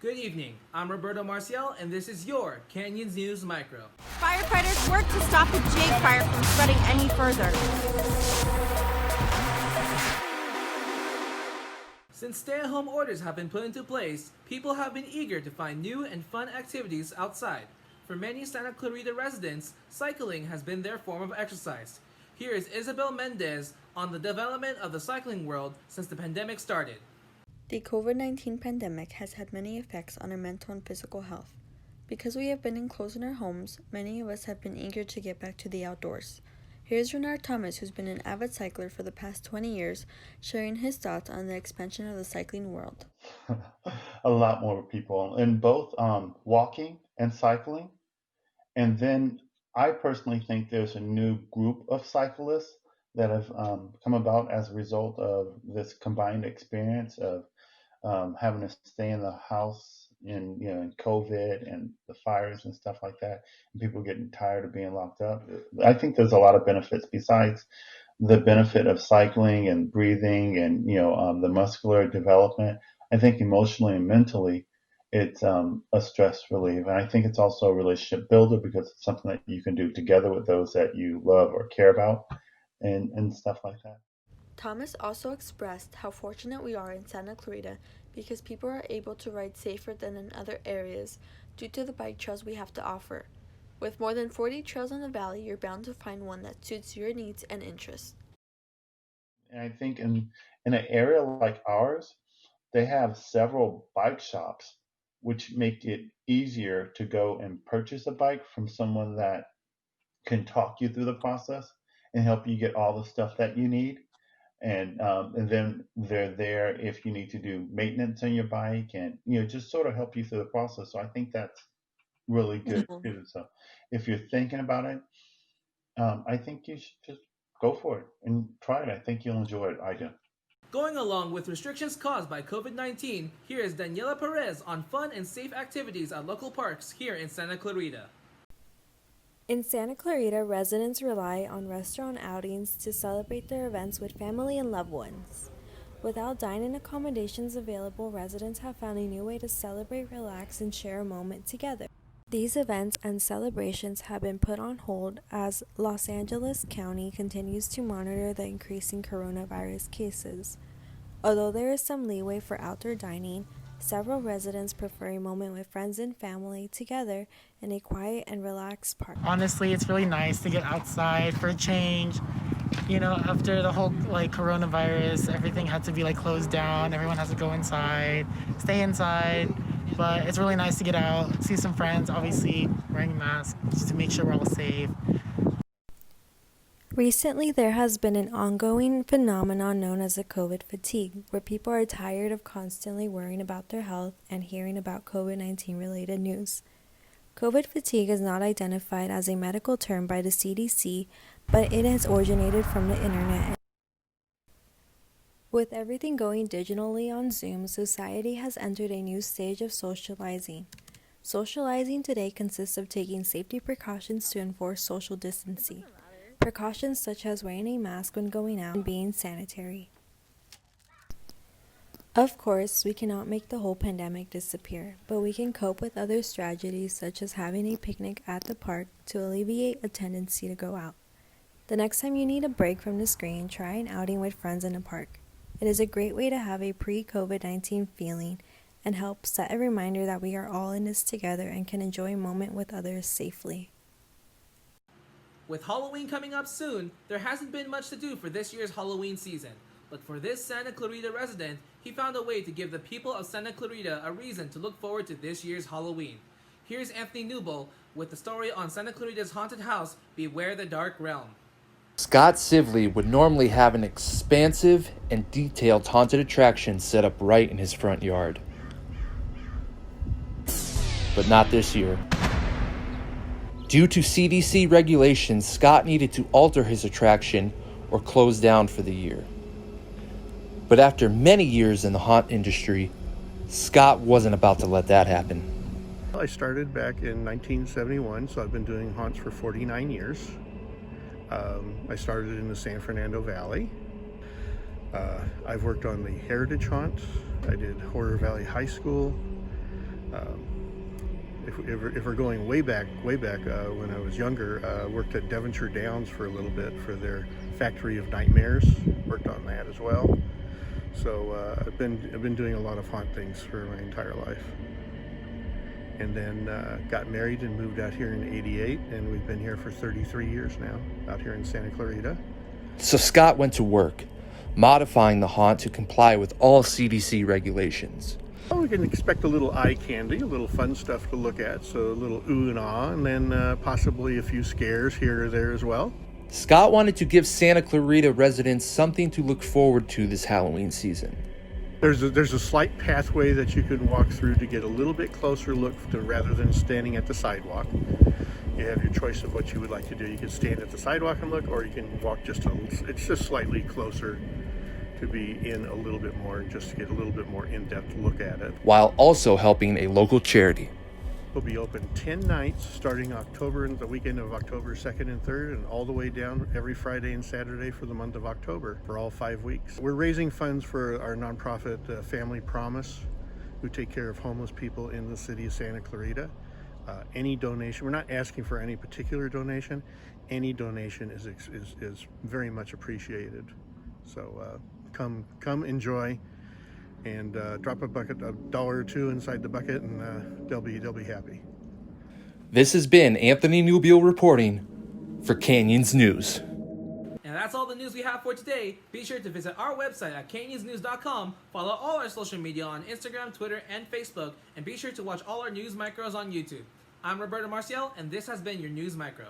Good evening, I'm Roberto Marcial, and this is your Canyons News Micro. Firefighters work to stop the Jade Fire from spreading any further. Since stay-at-home orders have been put into place, people have been eager to find new and fun activities outside. For many Santa Clarita residents, cycling has been their form of exercise. Here is Isabel Mendez on the development of the cycling world since the pandemic started. The COVID-19 pandemic has had many effects on our mental and physical health. Because we have been enclosed in our homes, many of us have been eager to get back to the outdoors. Here's Renard Thomas, who's been an avid cycler for the past 20 years, sharing his thoughts on the expansion of the cycling world. A lot more people in both walking and cycling. And then I personally think there's a new group of cyclists that have come about as a result of this combined experience of having to stay in the house in COVID and the fires and stuff like that, and people getting tired of being locked up. I think there's a lot of benefits besides the benefit of cycling and breathing and the muscular development. I think emotionally and mentally, it's a stress relief, and I think it's also a relationship builder because it's something that you can do together with those that you love or care about, and stuff like that. Thomas also expressed how fortunate we are in Santa Clarita because people are able to ride safer than in other areas due to the bike trails we have to offer. With more than 40 trails in the valley, you're bound to find one that suits your needs and interests. And I think in an area like ours, they have several bike shops, which make it easier to go and purchase a bike from someone that can talk you through the process and help you get all the stuff that you need. And then they're there if you need to do maintenance on your bike and just sort of help you through the process. So I think that's really good too. So if you're thinking about it, I think you should just go for it and try it. I think you'll enjoy it. I do. Going along with restrictions caused by COVID-19, here is Daniela Perez on fun and safe activities at local parks here in Santa Clarita. In Santa Clarita, residents rely on restaurant outings to celebrate their events with family and loved ones. Without dine-in accommodations available, residents have found a new way to celebrate, relax, and share a moment together. These events and celebrations have been put on hold as Los Angeles County continues to monitor the increasing coronavirus cases. Although there is some leeway for outdoor dining, several residents prefer a moment with friends and family together in a quiet and relaxed park. Honestly, it's really nice to get outside for a change. After the whole coronavirus, everything had to be closed down. Everyone has to go inside, stay inside. But it's really nice to get out, see some friends, obviously wearing masks just to make sure we're all safe. Recently, there has been an ongoing phenomenon known as the COVID fatigue, where people are tired of constantly worrying about their health and hearing about COVID-19 related news. COVID fatigue is not identified as a medical term by the CDC, but it has originated from the internet. With everything going digitally on Zoom, society has entered a new stage of socializing. Socializing today consists of taking safety precautions to enforce social distancing. Precautions such as wearing a mask when going out and being sanitary. Of course, we cannot make the whole pandemic disappear, but we can cope with other strategies such as having a picnic at the park to alleviate a tendency to go out. The next time you need a break from the screen, try an outing with friends in a park. It is a great way to have a pre-COVID-19 feeling and help set a reminder that we are all in this together and can enjoy a moment with others safely. With Halloween coming up soon, there hasn't been much to do for this year's Halloween season. But for this Santa Clarita resident, he found a way to give the people of Santa Clarita a reason to look forward to this year's Halloween. Here's Anthony Newble with the story on Santa Clarita's haunted house, Beware the Dark Realm. Scott Sivley would normally have an expansive and detailed haunted attraction set up right in his front yard. But not this year. Due to CDC regulations, Scott needed to alter his attraction or close down for the year. But after many years in the haunt industry, Scott wasn't about to let that happen. I started back in 1971, so I've been doing haunts for 49 years. I started in the San Fernando Valley. I've worked on the Heritage Haunt. I did Horror Valley High School. if we're going way back, when I was younger, worked at Devonshire Downs for a little bit for their Factory of Nightmares. Worked on that as well. So I've been doing a lot of haunt things for my entire life. And then got married and moved out here in '88, and we've been here for 33 years now, out here in Santa Clarita. So Scott went to work, modifying the haunt to comply with all CDC regulations. Well, we can expect a little eye candy, a little fun stuff to look at, so a little ooh and ah, and then possibly a few scares here or there as well. Scott wanted to give Santa Clarita residents something to look forward to this Halloween season. There's a slight pathway that you can walk through to get a little bit closer look rather than standing at the sidewalk. You have your choice of what you would like to do. You can stand at the sidewalk and look, or you can walk it's just slightly closer to be in a little bit more, just to get a little bit more in-depth look at it. While also helping a local charity. We'll be open 10 nights starting October and the weekend of October 2nd and 3rd, and all the way down every Friday and Saturday for the month of October for all 5 weeks. We're raising funds for our nonprofit Family Promise, who take care of homeless people in the city of Santa Clarita. Any donation, we're not asking for any particular donation. Any donation is very much appreciated. So come enjoy. And drop a bucket, a dollar or two inside the bucket, and they'll be happy. This has been Anthony Nubile reporting for Canyons News. And that's all the news we have for today. Be sure to visit our website at canyonsnews.com, follow all our social media on Instagram, Twitter, and Facebook, and be sure to watch all our News Micros on YouTube. I'm Roberto Marcial, and this has been your News Micro.